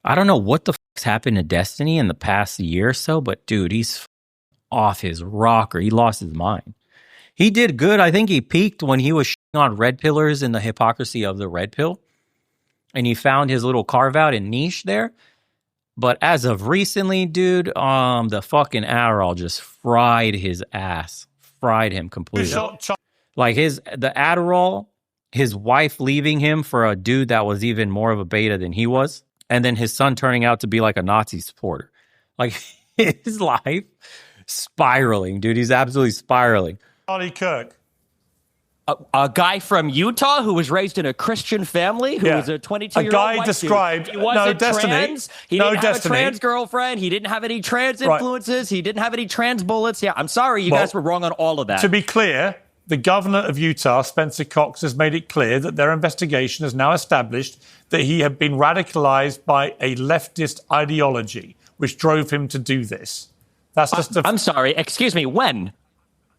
I don't know what the fuck's happened to Destiny in the past year or so, but dude, he's off his rocker. He lost his mind. He did good. I think he peaked when he was shitting on red pillars and the hypocrisy of the red pill. And he found his little carve out and niche there. But as of recently, dude, the fucking Adderall just fried his ass. Fried him completely. Like the Adderall, his wife leaving him for a dude that was even more of a beta than he was. And then his son turning out to be like a Nazi supporter. Like his life spiraling, dude. He's absolutely spiraling. Charlie Kirk. A guy from Utah who was raised in a Christian family, who was a 22-year-old white dude. described He wasn't Destiny. trans. He didn't have a trans girlfriend. He didn't have any trans influences. He didn't have any trans bullets. Yeah, I'm sorry. You guys were wrong on all of that. To be clear, the governor of Utah, Spencer Cox, has made it clear that their investigation has now established that he had been radicalized by a leftist ideology, which drove him to do this. That's just I'm sorry. Excuse me. When?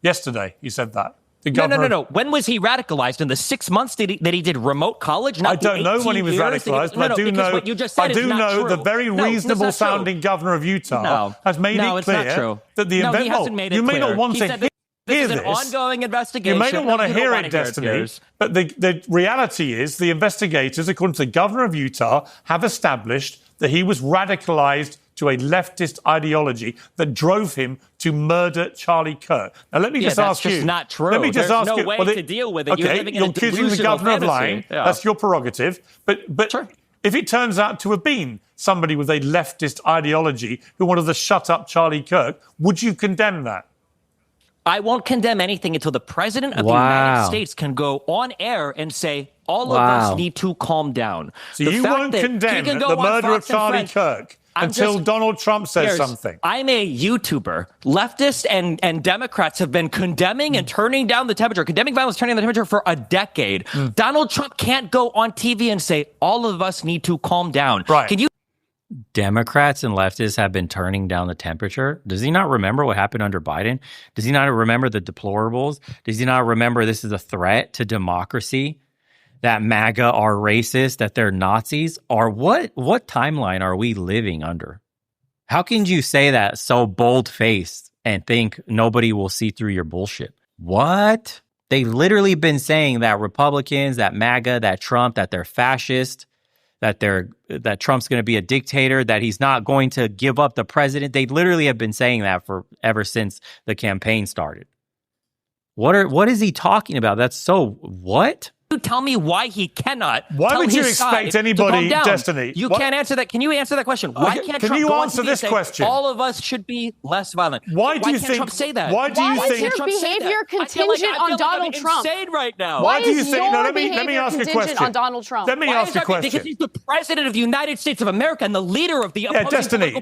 Yesterday, he said that. No. When was he radicalized? In the 6 months that he did remote college? I don't know when he was radicalized, but I do know. What you just said I do know the very reasonable sounding governor of Utah has made it clear that the he hasn't made it you may clear. not want to hear this is an ongoing investigation. You may not want to hear it, Destiny, but the reality is the investigators, according to the governor of Utah, have established that he was radicalized to a leftist ideology that drove him to murder Charlie Kirk. Now, let me just ask you. That's just not true. Let me just There's ask no you. way to deal with it. Okay, you're living in a accusing the governor of lying. Yeah. That's your prerogative. But sure. If it turns out to have been somebody with a leftist ideology who wanted to shut up Charlie Kirk, would you condemn that? I won't condemn anything until the president of the United States can go on air and say, all of us need to calm down. So you won't condemn the murder of Charlie Kirk until Donald Trump says something. I'm a YouTuber. Leftists and Democrats have been condemning and turning down the temperature, condemning violence, turning down the temperature for a decade. Donald Trump can't go on TV and say, all of us need to calm down. Right. Can you? Democrats and leftists have been turning down the temperature. Does he not remember what happened under Biden? Does he not remember the deplorables? Does he not remember this is a threat to democracy? That MAGA are racist, that they're Nazis? Or what timeline are we living under? How can you say that so bold-faced and think nobody will see through your bullshit? What? They've literally been saying that Republicans, that MAGA, that Trump, that they're fascist, that Trump's going to be a dictator, that he's not going to give up the president. They literally have been saying that for ever since the campaign started. What is he talking about? That's so what? You tell me why he cannot. Why would you expect anybody, Destiny? You can't answer that. Can you answer that question? Why can't Trump go on TV and say, question? all of us should be less violent? Why do you can't Trump say that? Why do you Why think is your behavior contingent on Donald Trump? Insane right now. Why do you think? Your No, let me behavior ask you a contingent question. on Donald Trump? Let me ask you a question. Because he's the president of the United States of America and the leader of the Destiny.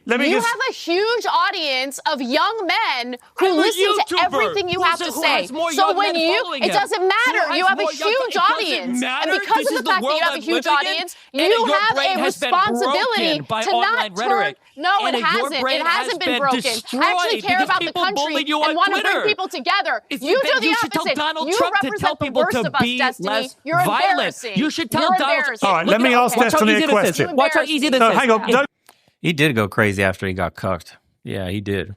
Let me You have a huge audience of young men who listen to everything you have to say. So when it doesn't matter. You have a huge audience, and because of the fact that you have a huge audience, you have a responsibility to not turn. No, it hasn't. It hasn't been broken. Actually care about the country and want to bring people together. You do the opposite. You represent the worst of us, Destiny. You're embarrassing. You should tell Donald. All right, let me ask Destiny a question. Watch how easy this is. No, hang on. He did go crazy after he got cucked. Yeah, he did.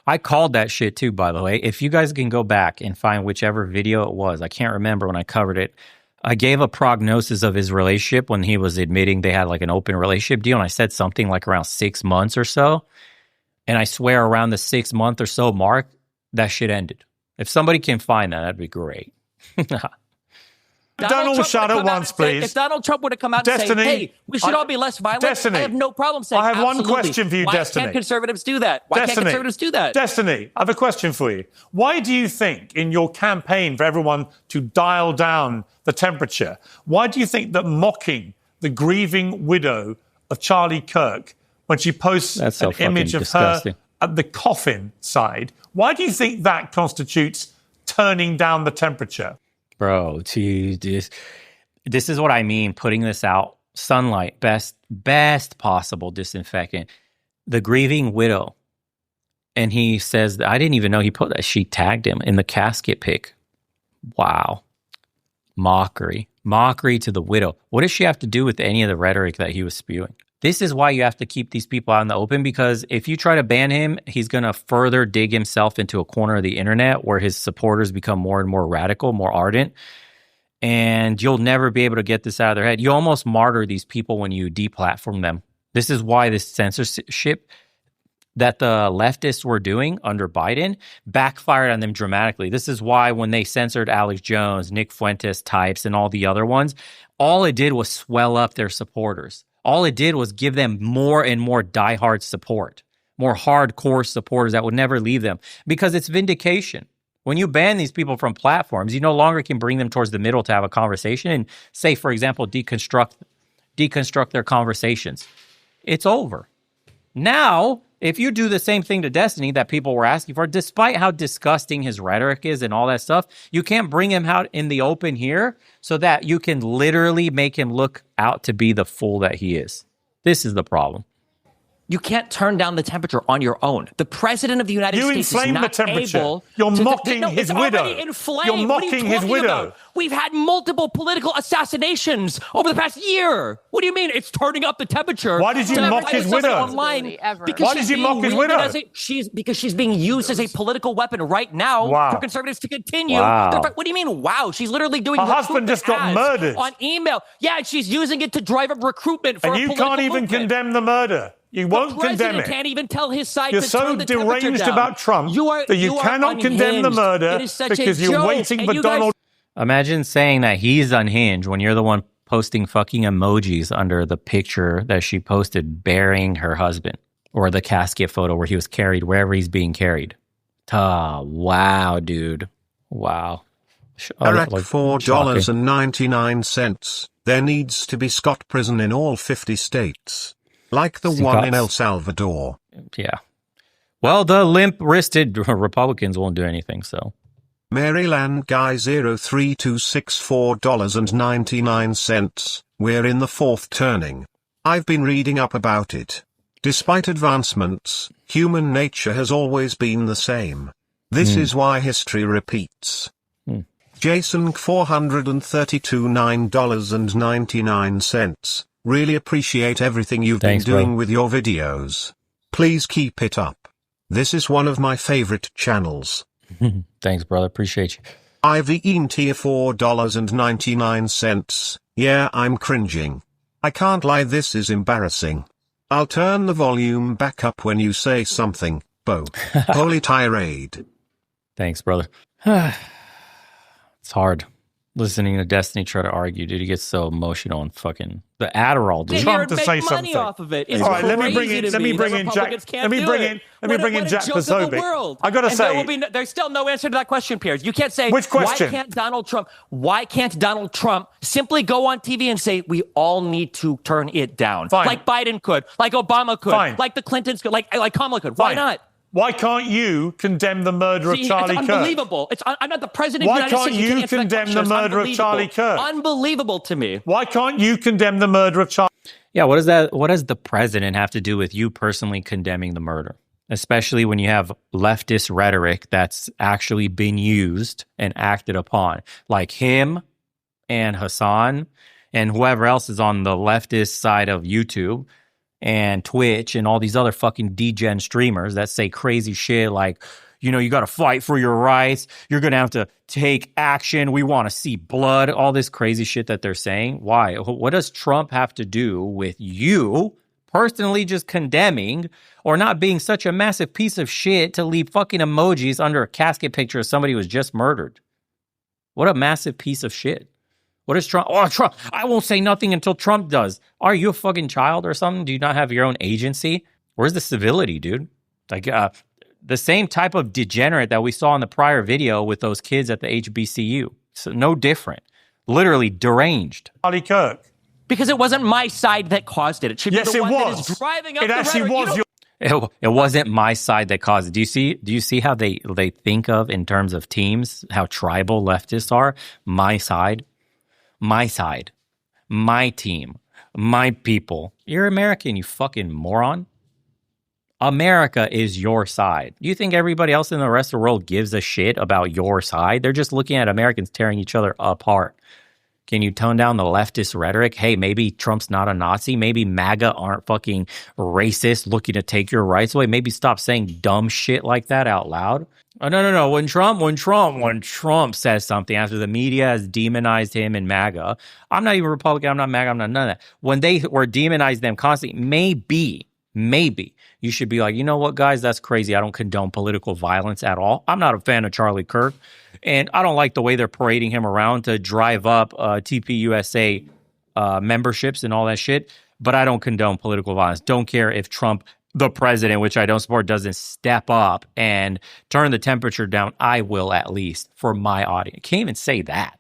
I called that shit too, by the way. If you guys can go back and find whichever video it was, I can't remember when I covered it. I gave a prognosis of his relationship when he was admitting they had like an open relationship deal. And I said something like around 6 months or so. And I swear around the 6 month or so mark, that shit ended. If somebody can find that, that'd be great. Donald shout at once, please. If Donald Trump would have come out and say, hey, we should all be less violent, I have no problem saying I have one absolutely. question for you, Why Destiny. can't conservatives do that? Why can't conservatives do that? Destiny, I have a question for you. Why do you think in your campaign for everyone to dial down the temperature, why do you think that mocking the grieving widow of Charlie Kirk when she posts an image of her at the coffin side, why do you think that constitutes turning down the temperature? Bro, this is what I mean, putting this out. Sunlight, best possible disinfectant. The grieving widow. And he says, that I didn't even know he put that. She tagged him in the casket pic. Wow. Mockery to the widow. What does she have to do with any of the rhetoric that he was spewing? This is why you have to keep these people out in the open, because if you try to ban him, he's going to further dig himself into a corner of the internet where his supporters become more and more radical, more ardent. And you'll never be able to get this out of their head. You almost martyr these people when you deplatform them. This is why this censorship that the leftists were doing under Biden backfired on them dramatically. This is why when they censored Alex Jones, Nick Fuentes types, and all the other ones, all it did was swell up their supporters. All it did was give them more and more diehard support, more hardcore supporters that would never leave them, because it's vindication. When you ban these people from platforms, you no longer can bring them towards the middle to have a conversation and say, for example, deconstruct their conversations. It's over. Now, if you do the same thing to Destiny that people were asking for, despite how disgusting his rhetoric is and all that stuff, you can't bring him out in the open here so that you can literally make him look out to be the fool that he is. This is the problem. You can't turn down the temperature on your own. The president of the United States is not able. You're mocking his widow. You're mocking his widow. We've had multiple political assassinations over the past year. What do you mean it's turning up the temperature? Why did you mock his widow? Online? Why did you mock his widow? Because she's being used as a political weapon right now for conservatives to continue. Wow. What do you mean, wow? She's literally doing her husband just got murdered on email. Yeah, and she's using it to drive up recruitment for a political movement. And you can't even condemn the murder. You won't condemn it. Can't even tell his side. You're so deranged about Trump that you cannot condemn the murder because you're waiting for Donald. Imagine saying that he's unhinged when you're the one posting fucking emojis under the picture that she posted burying her husband, or the casket photo where he was carried wherever he's being carried. Wow, dude. Wow. At $4.99. There needs to be Scott prison in all 50 states. Like the one in El Salvador. Yeah. Well, the limp-wristed Republicans won't do anything, so. Maryland Guy 03264.99. We're in the fourth turning. I've been reading up about it. Despite advancements, human nature has always been the same. This is why history repeats. Jason $432.99. Really appreciate everything you've been doing with your videos. Please keep it up. This is one of my favorite channels. Thanks, brother. Appreciate you. I've eaten tier $4.99. Yeah, I'm cringing. I can't lie, this is embarrassing. I'll turn the volume back up when you say something, Bo. Holy tirade. Thanks, brother. It's hard. Listening to Destiny try to argue, dude, he gets so emotional and fucking the Adderall, dude. Trump to say something. Off of it. All right, let me bring in Jack. Let me bring in Jack Posobiec. I gotta say, there's still no answer to that question, Piers. You can't say which question? Why can't Donald Trump simply go on TV and say we all need to turn it down, like Biden could, like Obama could, like the Clintons could, like Kamala could? Why not? Why can't you condemn the murder of Charlie Kirk? It's unbelievable. I'm not the president of the United States. Why can't you condemn the murder of Charlie Kirk? Unbelievable to me. Why can't you condemn the murder of Charlie? Yeah, what does the president have to do with you personally condemning the murder? Especially when you have leftist rhetoric that's actually been used and acted upon. Like him and Hassan and whoever else is on the leftist side of YouTube and Twitch and all these other fucking degen streamers that say crazy shit like, you know, you got to fight for your rights. You're going to have to take action. We want to see blood. All this crazy shit that they're saying. Why? What does Trump have to do with you personally just condemning or not being such a massive piece of shit to leave fucking emojis under a casket picture of somebody who was just murdered? What a massive piece of shit. What is Trump? Oh, Trump. I won't say nothing until Trump does. Are you a fucking child or something? Do you not have your own agency? Where's the civility, dude? Like, the same type of degenerate that we saw in the prior video with those kids at the HBCU. So no different. Literally deranged. Charlie Kirk. Because it wasn't my side that caused it. It should be the one that is driving up the rhetoric. It actually was. It wasn't my side that caused it. Do you see how they think of in terms of teams, how tribal leftists are? My side. My side, my team, my people. You're American, you fucking moron. America is your side. Do you think everybody else in the rest of the world gives a shit about your side? They're just looking at Americans tearing each other apart. Can you tone down the leftist rhetoric? Hey, maybe Trump's not a Nazi. Maybe MAGA aren't fucking racist looking to take your rights away. Maybe stop saying dumb shit like that out loud. Oh, no. When Trump says something after the media has demonized him and MAGA, I'm not even Republican, I'm not MAGA, I'm not none of that. When they were demonizing them constantly, maybe you should be like, you know what, guys, that's crazy. I don't condone political violence at all. I'm not a fan of Charlie Kirk, and I don't like the way they're parading him around to drive up TPUSA memberships and all that shit, but I don't condone political violence. Don't care if Trump, the president, which I don't support, doesn't step up and turn the temperature down. I will, at least for my audience. Can't even say that.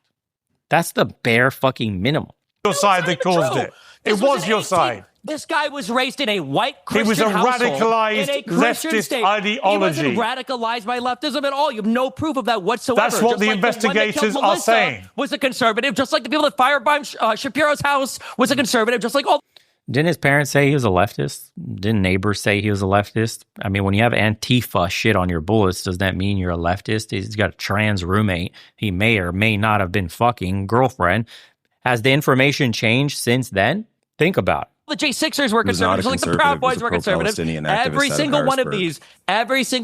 That's the bare fucking minimum. Your side that caused it. It was your side. This guy was raised in a white Christian household. He was a radicalized leftist ideology. He wasn't radicalized by leftism at all. You have no proof of that whatsoever. That's what the investigators are saying. Was a conservative, just like the people that firebombed Shapiro's house was a conservative, just like all. Didn't his parents say he was a leftist? Didn't neighbors say he was a leftist? I mean, when you have Antifa shit on your bullets, does that mean you're a leftist? He's got a trans roommate. He may or may not have been fucking girlfriend. Has the information changed since then? Think about it. The J6ers were conservatives, like the Proud Boys were conservatives. Every single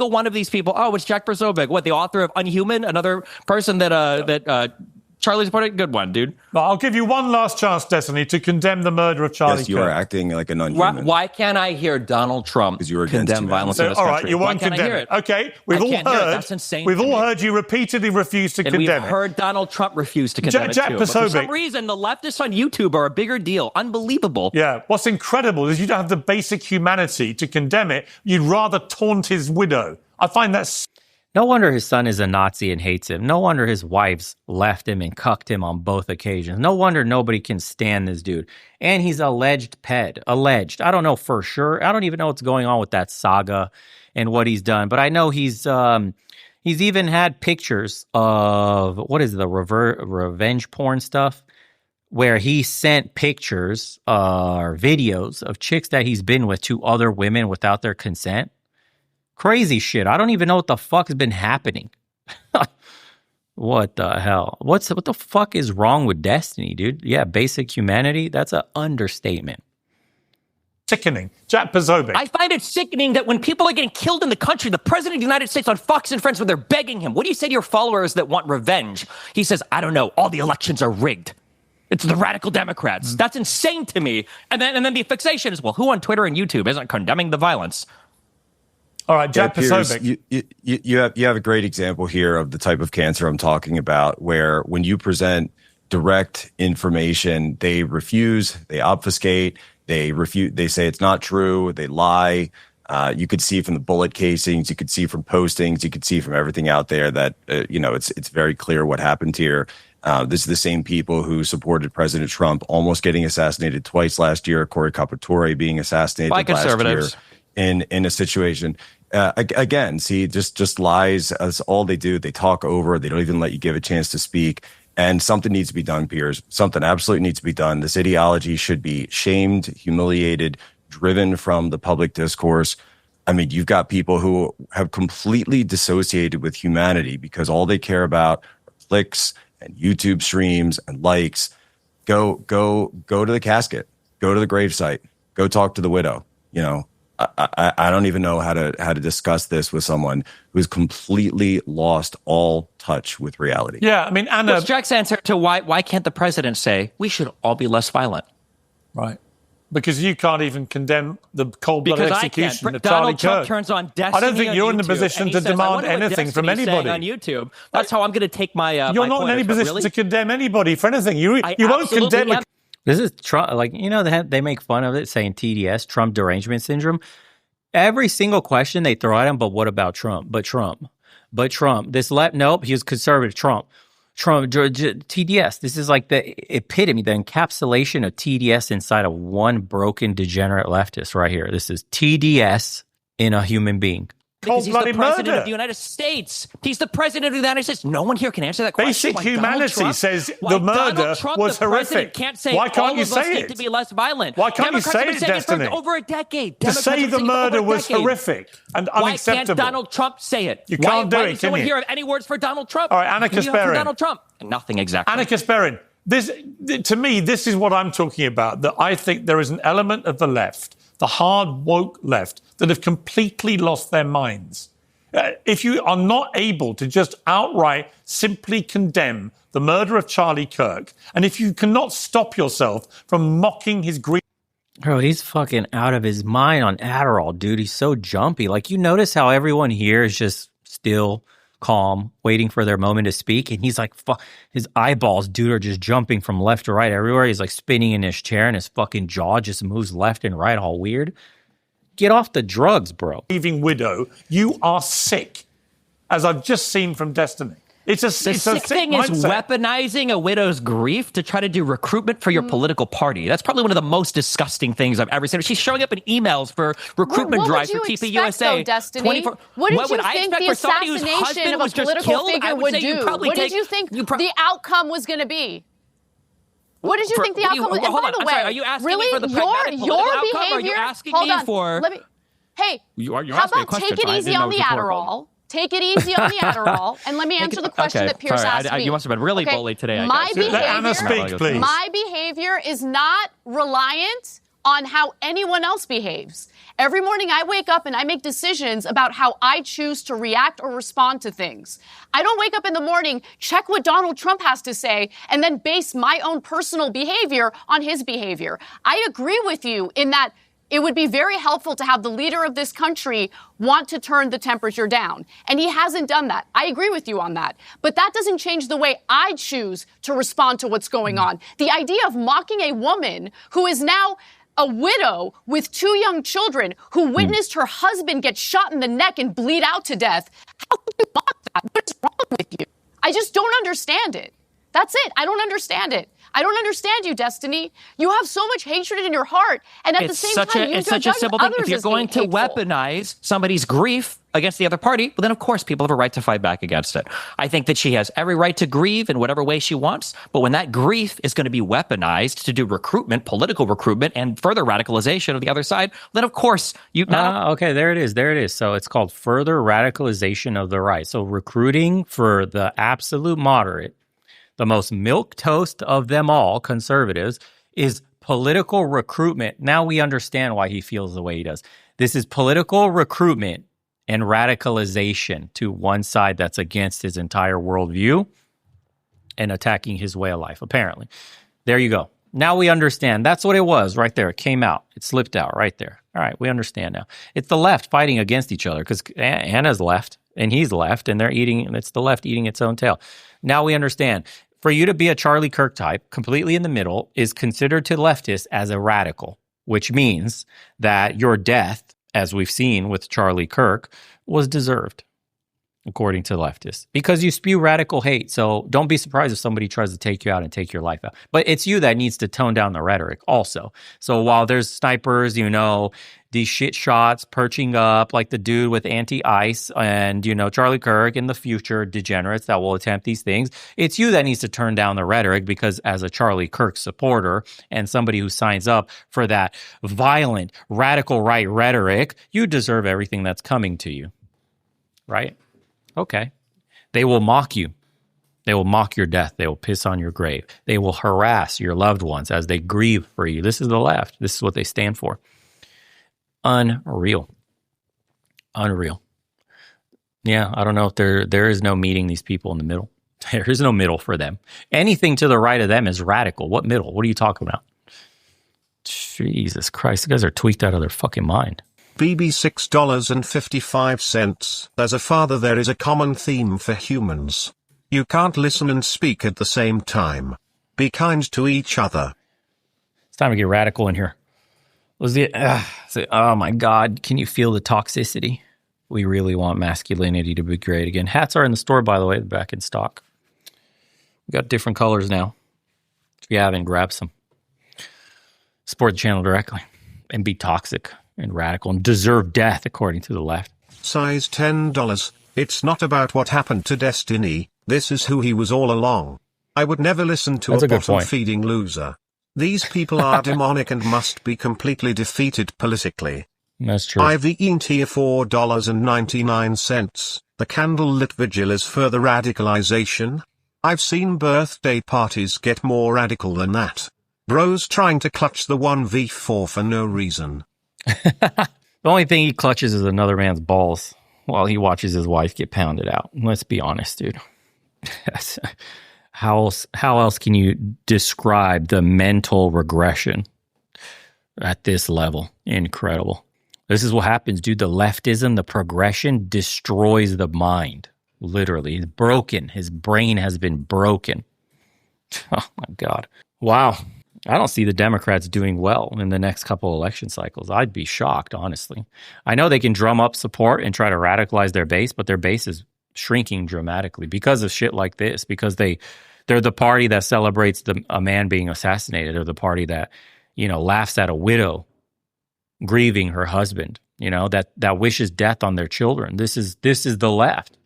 one of these people. Oh, it's Jack Brzovic. What, the author of Unhuman? Another person that Charlie supported? Good one, dude. Well, I'll give you one last chance, Destiny, to condemn the murder of Charlie Kirk. Yes, you are acting like an unhuman. Why can't I hear Donald Trump condemn violence in this country? All right, you won't condemn it. Okay, we've all heard. That's insane. We've all heard you repeatedly refuse to condemn it. We've heard Donald Trump refuse to condemn it too. But for some reason, the leftists on YouTube are a bigger deal. Unbelievable. Yeah. What's incredible is you don't have the basic humanity to condemn it. You'd rather taunt his widow. I find that. No wonder his son is a Nazi and hates him. No wonder his wives left him and cucked him on both occasions. No wonder nobody can stand this dude. And he's alleged ped. Alleged. I don't know for sure. I don't even know what's going on with that saga and what he's done. But I know he's even had pictures of, what is it, the revenge porn stuff? Where he sent pictures or videos of chicks that he's been with to other women without their consent. Crazy shit. I don't even know what the fuck has been happening. What the hell? What the fuck is wrong with Destiny, dude? Yeah, basic humanity. That's an understatement. Sickening. Jack Brzovic. I find it sickening that when people are getting killed in the country, the president of the United States on Fox and Friends, when they're begging him, what do you say to your followers that want revenge? He says, I don't know. All the elections are rigged. It's the radical Democrats. That's insane to me. And then the fixation is, well, who on Twitter and YouTube isn't condemning the violence? All right, Jack Brzovic. You have a great example here of the type of cancer I'm talking about, where when you present direct information, they refuse, they obfuscate, they refute, they say it's not true, they lie. You could see from the bullet casings, you could see from postings, you could see from everything out there that it's very clear what happened here. This is the same people who supported President Trump almost getting assassinated twice last year, Corey Capatore being assassinated by last conservatives year in a situation. Again, see, just lies. That's all they do. They talk over. They don't even let you give a chance to speak. And something needs to be done, Piers. Something absolutely needs to be done. This ideology should be shamed, humiliated, driven from the public discourse. I mean, you've got people who have completely dissociated with humanity because all they care about are clicks and YouTube streams and likes. Go to the casket. Go to the gravesite. Go talk to the widow. I don't even know how to discuss this with someone who's completely lost all touch with reality. Yeah, I mean, Anna. What's Jack's answer to why can't the president say we should all be less violent? Right. Because you can't even condemn the cold-blooded execution of Charlie Kirk. Donald Trump turns on Destiny. I don't think you're in the position to demand anything from anybody on YouTube. That's how I'm going to take my. You're not in any position to condemn anybody for anything. You won't condemn. This is Trump, they make fun of it, saying TDS, Trump derangement syndrome. Every single question they throw at him, but what about Trump? But Trump. Nope, he was conservative. Trump, TDS. This is like the epitome, the encapsulation of TDS inside of one broken, degenerate leftist right here. This is TDS in a human being. Because he's the president of the United States. He's the president of the United States. No one here can answer that question. Basic humanity says the murder was horrific. Why can't you say it? To be less violent. Why can't you say it, Destiny? For over a decade. To say the murder was horrific and unacceptable. Why can't Donald Trump say it? You can't do it, can you? Why does no one hear any words for Donald Trump? All right, Anna Kasparin. Donald Trump. Nothing exactly. Anna Kasparin. To me, this is what I'm talking about, that I think there is an element of the left, the hard woke left, that have completely lost their minds. If you are not able to just outright simply condemn the murder of Charlie Kirk, and if you cannot stop yourself from mocking his grief. Bro, he's fucking out of his mind on Adderall, dude. He's so jumpy. Like, you notice how everyone here is just still, calm, waiting for their moment to speak, and he's like, his eyeballs, dude, are just jumping from left to right everywhere. He's like spinning in his chair, and his fucking jaw just moves left and right, all weird. Get off the drugs, bro. Grieving widow, you are sick, as I've just seen from Destiny. The sick thing is weaponizing a widow's grief to try to do recruitment for your political party. That's probably one of the most disgusting things I've ever seen. She's showing up in emails for recruitment drives for TPUSA. What did you think the assassination of a political figure would do? What did you think the outcome was going to be? What did you think the outcome was? And by the way, are you asking me for the pragmatic political outcome, or are you asking me for? Hey, how about take it easy on the Adderall? Take it easy on the Adderall, and let me answer the question that Pierce asked me. You must have been really bullied today. Let Anna speak, please. My behavior is not reliant on how anyone else behaves. Every morning I wake up and I make decisions about how I choose to react or respond to things. I don't wake up in the morning, check what Donald Trump has to say, and then base my own personal behavior on his behavior. I agree with you in that it would be very helpful to have the leader of this country want to turn the temperature down. And he hasn't done that. I agree with you on that. But that doesn't change the way I choose to respond to what's going on. The idea of mocking a woman who is now a widow with 2 young children who witnessed her husband get shot in the neck and bleed out to death. How could you mock that? What's wrong with you? I just don't understand it. That's it. I don't understand it. I don't understand you, Destiny. You have so much hatred in your heart, and at the same time, you judge others as being hateful. If you're going to weaponize somebody's grief against the other party, well, then of course people have a right to fight back against it. I think that she has every right to grieve in whatever way she wants, but when that grief is going to be weaponized to do recruitment, political recruitment, and further radicalization of the other side, then of course you... Okay, there it is. So it's called further radicalization of the right. So recruiting for the absolute moderate, the most milquetoast of them all, conservatives, is political recruitment. Now we understand why he feels the way he does. This is political recruitment and radicalization to one side that's against his entire worldview and attacking his way of life, apparently. There you go. Now we understand. That's what it was right there. It came out. It slipped out right there. All right, we understand now. It's the left fighting against each other because Anna's left and he's left, and it's the left eating its own tail. Now we understand. For you to be a Charlie Kirk type, completely in the middle, is considered to leftists as a radical, which means that your death, as we've seen with Charlie Kirk, was deserved, according to leftists, because you spew radical hate. So don't be surprised if somebody tries to take you out and take your life out. But it's you that needs to tone down the rhetoric also. So while there's snipers, these shit shots perching up like the dude with anti-ice and, Charlie Kirk in the future, degenerates that will attempt these things. It's you that needs to turn down the rhetoric, because as a Charlie Kirk supporter and somebody who signs up for that violent, radical right rhetoric, you deserve everything that's coming to you. Right? Okay. They will mock you. They will mock your death. They will piss on your grave. They will harass your loved ones as they grieve for you. This is the left. This is what they stand for. Unreal. Yeah, I don't know if there is no meeting these people in the middle. There is no middle for them. Anything to the right of them is radical. What middle? What are you talking about? Jesus Christ, you guys are tweaked out of their fucking mind. BB $6.55. As a father, there is a common theme for humans. You can't listen and speak at the same time. Be kind to each other. It's time to get radical in here. Oh my God, can you feel the toxicity? We really want masculinity to be great again. Hats are in the store, by the way, back in stock. We got different colors now. If you haven't, grab some. Support the channel directly and be toxic and radical and deserve death, according to the left. Size $10. It's not about what happened to Destiny. This is who he was all along. I would never listen to a bottom-feeding loser. These people are demonic and must be completely defeated politically. That's true. I've eaten tea $4.99. The candlelit vigil is further radicalization. I've seen birthday parties get more radical than that. Bros trying to clutch the 1v4 for no reason. The only thing he clutches is another man's balls while he watches his wife get pounded out. Let's be honest, dude. How else can you describe the mental regression at this level? Incredible. This is what happens, dude. The leftism, the progression destroys the mind. Literally. He's broken. His brain has been broken. Oh, my God. Wow. I don't see the Democrats doing well in the next couple election cycles. I'd be shocked, honestly. I know they can drum up support and try to radicalize their base, but their base is shrinking dramatically because of shit like this, because they're the party that celebrates a man being assassinated. They're the party that, laughs at a widow grieving her husband, that wishes death on their children. This is the left.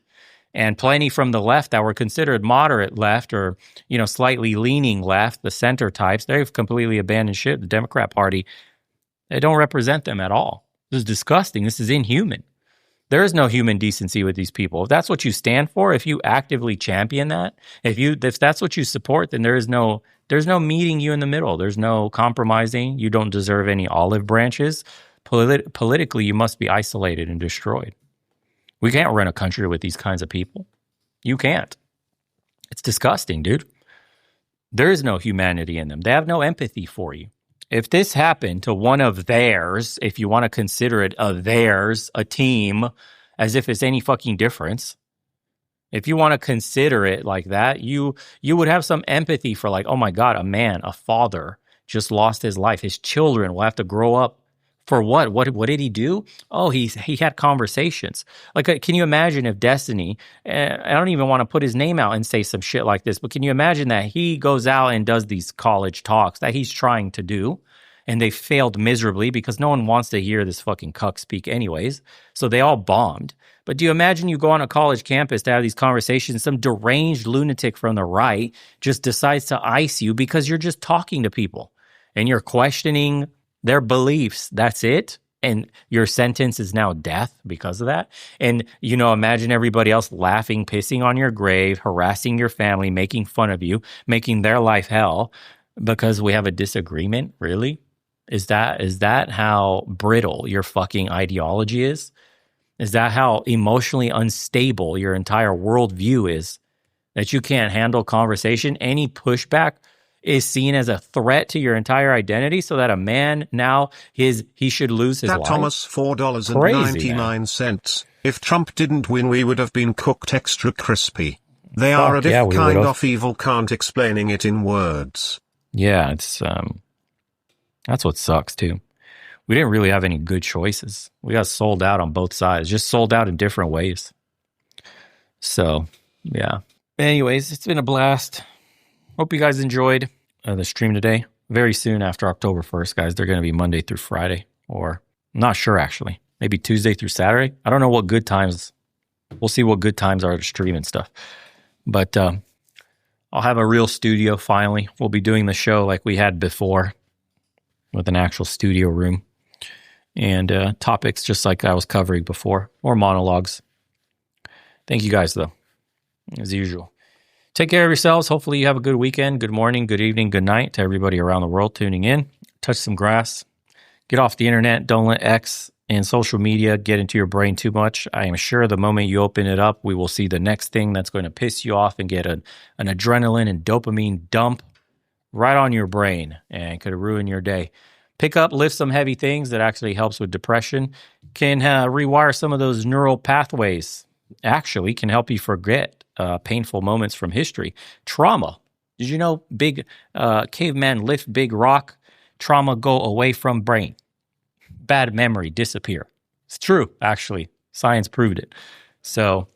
And plenty from the left that were considered moderate left or, slightly leaning left, the center types, they've completely abandoned shit. The Democrat Party, they don't represent them at all. This is disgusting. This is inhuman. There is no human decency with these people. If that's what you stand for, if you actively champion that, if that's what you support, then there's no meeting you in the middle. There's no compromising. You don't deserve any olive branches. Politically, you must be isolated and destroyed. We can't run a country with these kinds of people. You can't. It's disgusting, dude. There is no humanity in them. They have no empathy for you. If this happened to one of theirs, if you want to consider it a team, as if it's any fucking difference, if you want to consider it like that, you would have some empathy for like, oh my God, a man, a father just lost his life. His children will have to grow up. For what? What did he do? Oh, he had conversations. Like, can you imagine if Destiny, I don't even want to put his name out and say some shit like this, but can you imagine that he goes out and does these college talks that he's trying to do, and they failed miserably because no one wants to hear this fucking cuck speak anyways, so they all bombed. But do you imagine you go on a college campus to have these conversations, some deranged lunatic from the right just decides to ice you because you're just talking to people, and you're questioning their beliefs. That's it. And your sentence is now death because of that. And, imagine everybody else laughing, pissing on your grave, harassing your family, making fun of you, making their life hell because we have a disagreement. Really? Is that how brittle your fucking ideology is? Is that how emotionally unstable your entire worldview is? That you can't handle conversation? Any pushback is seen as a threat to your entire identity, so that a man now he should lose his life. Thomas $4.99. If Trump didn't win, we would have been cooked extra crispy. They are a different kind of evil, can't explaining it in words. Yeah, it's that's what sucks too. We didn't really have any good choices. We got sold out on both sides, just sold out in different ways. So, yeah. Anyways, it's been a blast. Hope you guys enjoyed the stream today. Very soon after October 1st, guys, they're going to be Monday through Friday, or I'm not sure actually. Maybe Tuesday through Saturday. I don't know what good times. We'll see what good times are to stream and stuff. But I'll have a real studio finally. We'll be doing the show like we had before with an actual studio room and topics just like I was covering before, or monologues. Thank you guys, though, as usual. Take care of yourselves. Hopefully you have a good weekend, good morning, good evening, good night to everybody around the world tuning in. Touch some grass. Get off the internet. Don't let X and social media get into your brain too much. I am sure the moment you open it up, we will see the next thing that's going to piss you off and get an adrenaline and dopamine dump right on your brain and could ruin your day. Pick up, lift some heavy things. That actually helps with depression. Can rewire some of those neural pathways. Actually can help you forget painful moments from history. Trauma. Did you know big caveman lift big rock? Trauma go away from brain. Bad memory disappear. It's true, actually. Science proved it. So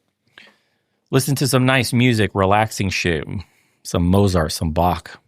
listen to some nice music, relaxing shit. Some Mozart, some Bach.